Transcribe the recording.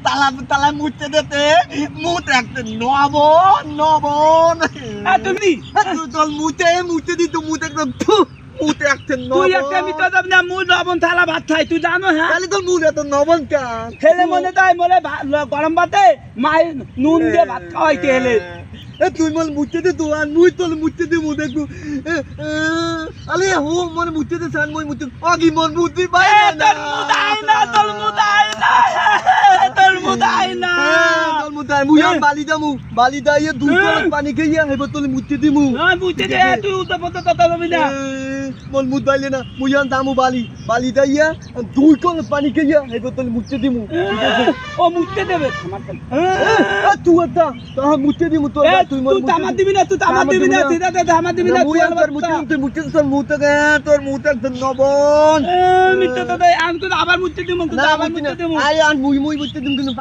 তালা মুছতে দিতে মুত একটা নবন তুমি তোর মুতে দিত মুত একদম মুতে একটা তুই একটা মিটা যাব না মু লবণ থালা ভাত খাই তুই জানো হ্যাঁ তাহলে তোর মুখ এত নবন কা হেলে মনে তাই বলে গরম ভাতে মাই নুন দিয়ে ভাত খাওয়াইতে হেলে তুই মল মুতে দে তো আর মুই তোর মুতে দে মু দেখু আলে হো মনে মুতে দে সান মই মুতে আগি মন মুতে পাই না তোর মুদাই না তোর মুদাই না তোর মুদাই মুই বালি দাইয়ে দুই কলস পানি খাইয়া হেব তোর মুতে দিমু না মুতে দে তুই উল্টা পথে কথা বলবি না মল মুদাইলে না মুই দামু বালি দাইয়া দুই কলস পানি খাইয়া হেব তোর মুতে দিমু ও মুতে দেবে তুই একটা তা মুতে দিমু তোর তুই তামা দিবি না তুই তামা দিবি না তুই দাদা তামা দিবি না মুই তোর মুতে তোর মুতে নবন মিথ্যা দাদা আমি তো আবার মুতে দিমু কিন্তু আবার মুতে দিমু আই আন মুই মুতে দিমু কিন্তু